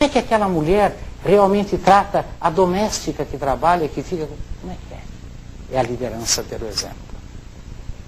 é que aquela mulher realmente trata a doméstica que trabalha, que fica... Como é que é? É a liderança pelo exemplo.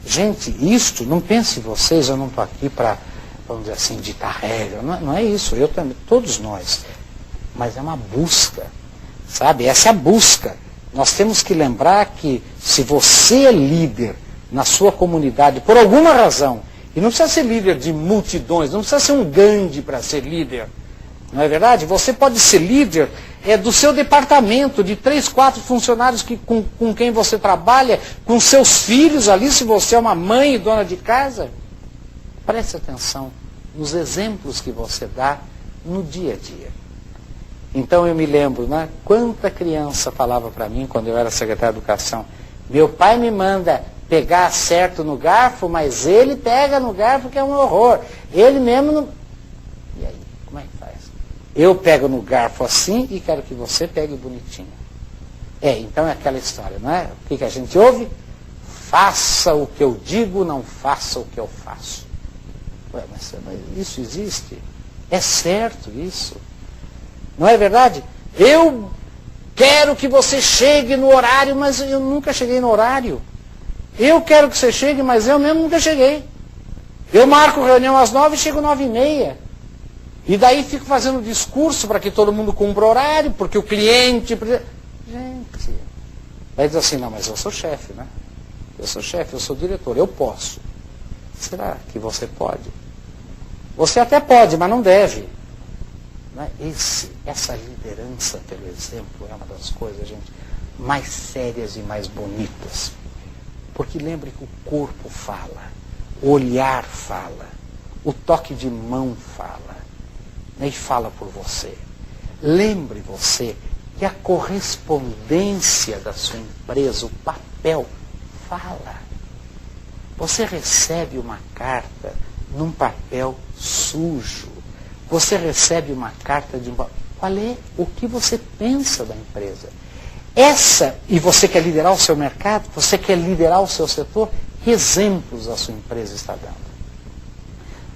Gente, isto, não pense vocês, eu não estou aqui para, vamos dizer assim, ditar regra. Não é isso, eu também, todos nós. Mas é uma busca, sabe? Essa é a busca. Nós temos que lembrar que se você é líder na sua comunidade, por alguma razão, e não precisa ser líder de multidões, não precisa ser um Gandhi para ser líder, não é verdade? Você pode ser líder do seu departamento, de 3, 4 funcionários com quem você trabalha, com seus filhos ali, se você é uma mãe e dona de casa. Preste atenção nos exemplos que você dá no dia a dia. Então eu me lembro, né, quanta criança falava para mim, quando eu era secretário de Educação, meu pai me manda pegar certo no garfo, mas ele pega no garfo que é um horror. Ele mesmo não... E aí, como é que faz? Eu pego no garfo assim e quero que você pegue bonitinho. Então é aquela história, não é? O que a gente ouve? Faça o que eu digo, não faça o que eu faço. Ué, mas isso existe? É certo isso? Não é verdade? Eu quero que você chegue no horário, mas eu nunca cheguei no horário. Eu quero que você chegue, mas eu mesmo nunca cheguei. Eu marco reunião às 9 e chego às 9h30. E daí fico fazendo discurso para que todo mundo cumpra o horário, porque o cliente... Gente, vai dizer assim, não, mas eu sou chefe, né? Eu sou chefe, eu sou diretor, eu posso. Será que você pode? Você até pode, mas não deve. Essa liderança pelo exemplo é uma das coisas, gente, mais sérias e mais bonitas. Porque lembre que o corpo fala, o olhar fala, o toque de mão fala, né, e fala por você. Lembre você que a correspondência da sua empresa, o papel, fala. Você recebe uma carta num papel sujo. Você recebe uma carta de um... Qual é o que você pensa da empresa? E você quer liderar o seu mercado? Você quer liderar o seu setor? Que exemplos a sua empresa está dando?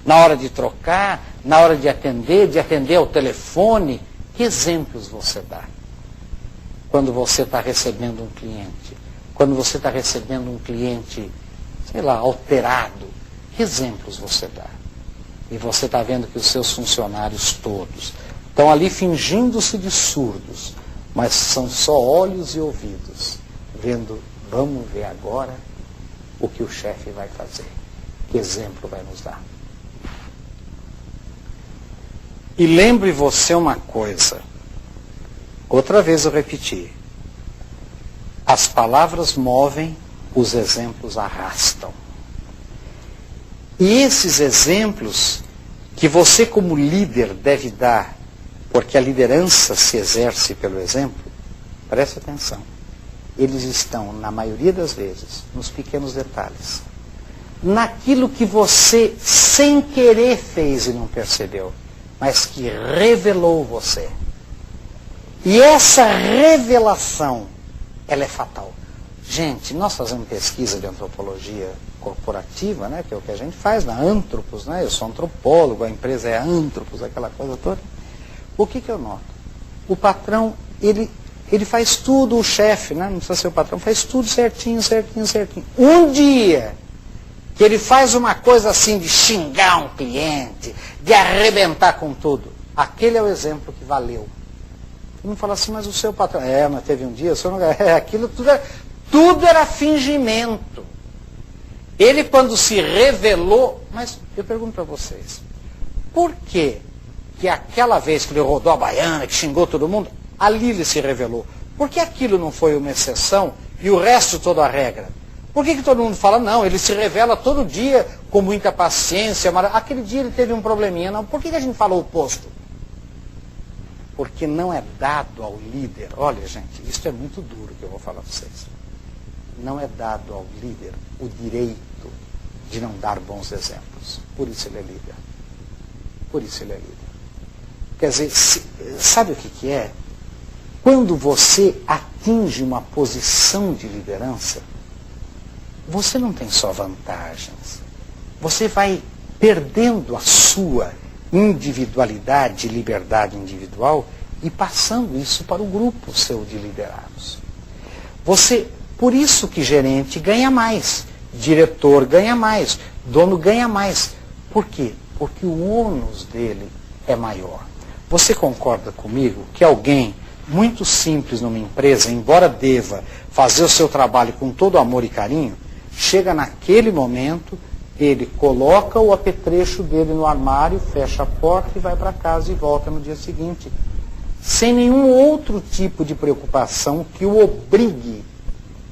Na hora de trocar, na hora de atender ao telefone, que exemplos você dá? Quando você está recebendo um cliente, quando você está recebendo um cliente, sei lá, alterado, que exemplos você dá? E você está vendo que os seus funcionários todos estão ali fingindo-se de surdos, mas são só olhos e ouvidos, vendo, vamos ver agora o que o chefe vai fazer. Que exemplo vai nos dar? E lembre você uma coisa, outra vez eu repeti, as palavras movem, os exemplos arrastam. E esses exemplos que você como líder deve dar, porque a liderança se exerce pelo exemplo, preste atenção, eles estão, na maioria das vezes, nos pequenos detalhes. Naquilo que você, sem querer, fez e não percebeu, mas que revelou você. E essa revelação, ela é fatal. Gente, nós fazemos pesquisa de antropologia corporativa, né, que é o que a gente faz na Antropos, né, eu sou antropólogo, a empresa é Antropos, aquela coisa toda. O que eu noto? O patrão, ele faz tudo, o chefe, né, não precisa ser o patrão, faz tudo certinho, certinho, certinho. Um dia que ele faz uma coisa assim de xingar um cliente, de arrebentar com tudo, aquele é o exemplo que valeu. Ele não fala assim, mas o seu patrão... mas teve um dia, o senhor não... aquilo tudo era fingimento. Ele, quando se revelou... Mas eu pergunto para vocês, por que aquela vez que ele rodou a baiana, que xingou todo mundo, ali ele se revelou? Por que aquilo não foi uma exceção e o resto toda a regra? Por que todo mundo fala, não, ele se revela todo dia com muita paciência, mas aquele dia ele teve um probleminha, não? Por que a gente fala o oposto? Porque não é dado ao líder, olha gente, isso é muito duro que eu vou falar para vocês. Não é dado ao líder o direito de não dar bons exemplos. Por isso ele é líder. Por isso ele é líder. Quer dizer, sabe o que é? Quando você atinge uma posição de liderança, você não tem só vantagens. Você vai perdendo a sua individualidade, liberdade individual, e passando isso para o grupo seu de liderados. Por isso que gerente ganha mais, diretor ganha mais, dono ganha mais. Por quê? Porque o ônus dele é maior. Você concorda comigo que alguém muito simples numa empresa, embora deva fazer o seu trabalho com todo amor e carinho, chega naquele momento, ele coloca o apetrecho dele no armário, fecha a porta e vai para casa e volta no dia seguinte, sem nenhum outro tipo de preocupação que o obrigue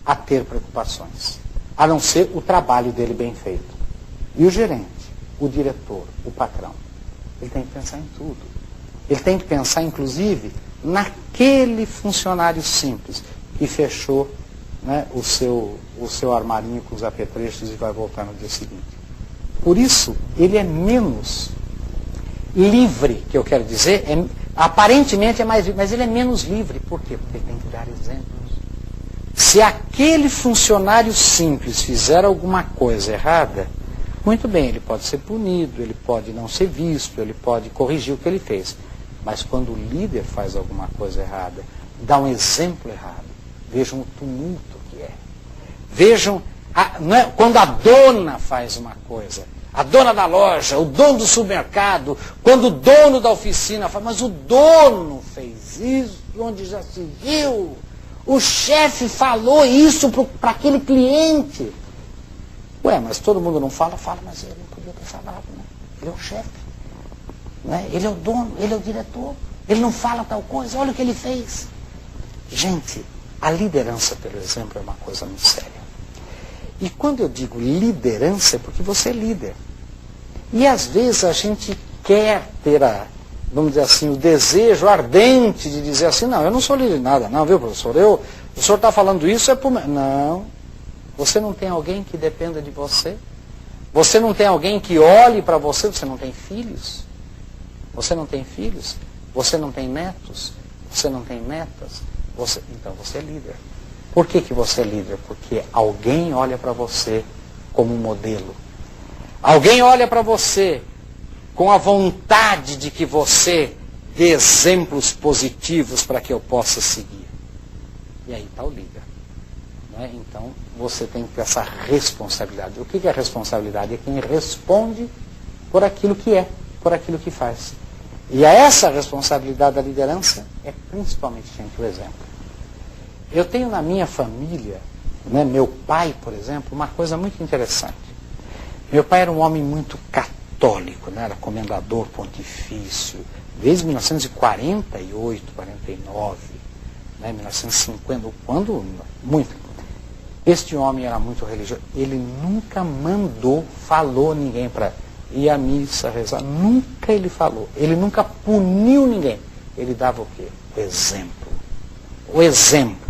a ter preocupações, a não ser o trabalho dele bem feito. E o gerente, o diretor, o patrão, ele tem que pensar em tudo. Ele tem que pensar, inclusive, naquele funcionário simples que fechou, né, o seu armarinho com os apetrechos e vai voltar no dia seguinte. Por isso, ele é menos livre, que eu quero dizer, aparentemente é mais livre, mas ele é menos livre. Por quê? Porque ele tem que dar exemplos. Se aquele funcionário simples fizer alguma coisa errada, muito bem, ele pode ser punido, ele pode não ser visto, ele pode corrigir o que ele fez. Mas quando o líder faz alguma coisa errada, dá um exemplo errado, vejam o tumulto que é. Vejam, quando a dona faz uma coisa, a dona da loja, o dono do supermercado, quando o dono da oficina fala, mas o dono fez isso, onde já se viu, o chefe falou isso para aquele cliente. Ué, mas todo mundo não fala, mas ele não podia ter falado, né? Ele é o chefe, né? Ele é o dono, ele é o diretor, ele não fala tal coisa, olha o que ele fez. Gente, a liderança pelo exemplo é uma coisa muito séria. E quando eu digo liderança é porque você é líder. E às vezes a gente quer ter vamos dizer assim, o desejo ardente de dizer assim, não, eu não sou líder de nada, não, viu, professor? O senhor está falando isso, é por... Não. Você não tem alguém que dependa de você? Você não tem alguém que olhe para você? Você não tem filhos? Você não tem filhos? Você não tem netos? Você não tem netas? Então você é líder. Por que você é líder? Porque alguém olha para você como um modelo. Alguém olha para você com a vontade de que você dê exemplos positivos para que eu possa seguir. E aí está o líder. Não é? Então você tem que ter essa responsabilidade. O que é responsabilidade? É quem responde por aquilo que é, por aquilo que faz. E a essa responsabilidade da liderança é principalmente, gente, o exemplo. Eu tenho na minha família, né, meu pai, por exemplo, uma coisa muito interessante. Meu pai era um homem muito católico, né, era comendador pontifício, desde 1948, 49, né, 1950, quando muito. Este homem era muito religioso, ele nunca falou ninguém para ir à missa, rezar, nunca ele falou, ele nunca puniu ninguém. Ele dava o quê? O exemplo. O exemplo.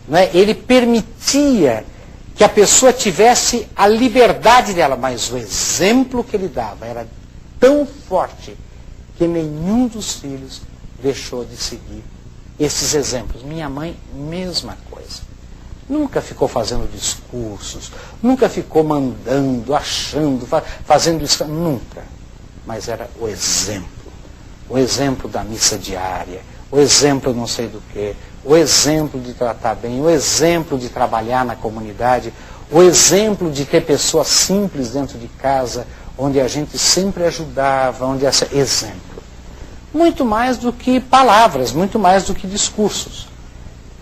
Né? Ele permitia que a pessoa tivesse a liberdade dela, mas o exemplo que ele dava era tão forte que nenhum dos filhos deixou de seguir esses exemplos. Minha mãe, mesma coisa. Nunca ficou fazendo discursos, nunca ficou mandando, achando, fazendo isso, nunca. Mas era o exemplo. O exemplo da missa diária, o exemplo não sei do que, o exemplo de tratar bem, o exemplo de trabalhar na comunidade, o exemplo de ter pessoas simples dentro de casa, onde a gente sempre ajudava, exemplo. Muito mais do que palavras, muito mais do que discursos.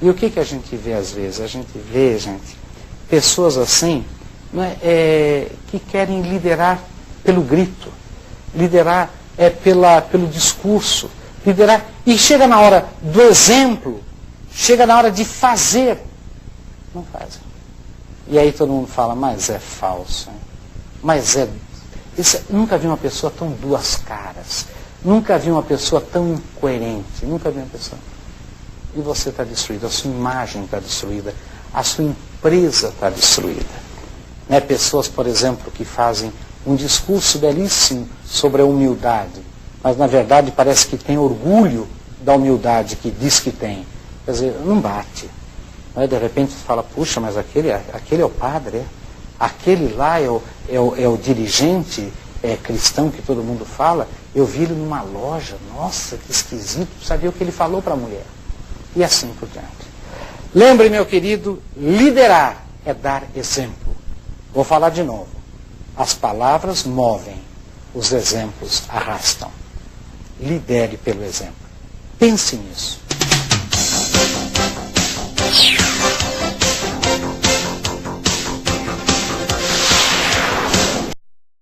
E o que a gente vê às vezes? A gente vê, gente, pessoas assim, né, que querem liderar pelo grito, liderar pelo discurso, liderar, e chega na hora do exemplo, chega na hora de fazer, não fazem. E aí todo mundo fala, mas é falso, hein? Mas nunca vi uma pessoa tão duas caras, nunca vi uma pessoa tão incoerente, nunca vi uma pessoa... E você está destruído, a sua imagem está destruída, a sua empresa está destruída. Né? Pessoas, por exemplo, que fazem um discurso belíssimo sobre a humildade, mas na verdade parece que tem orgulho da humildade que diz que tem. Quer dizer, não bate. Né? De repente você fala, puxa, mas aquele é o padre, aquele lá é o dirigente, cristão que todo mundo fala, eu vi ele numa loja, nossa, que esquisito, sabia o que ele falou para a mulher. E assim por diante. Lembre, meu querido, liderar é dar exemplo. Vou falar de novo. As palavras movem, os exemplos arrastam. Lidere pelo exemplo. Pense nisso.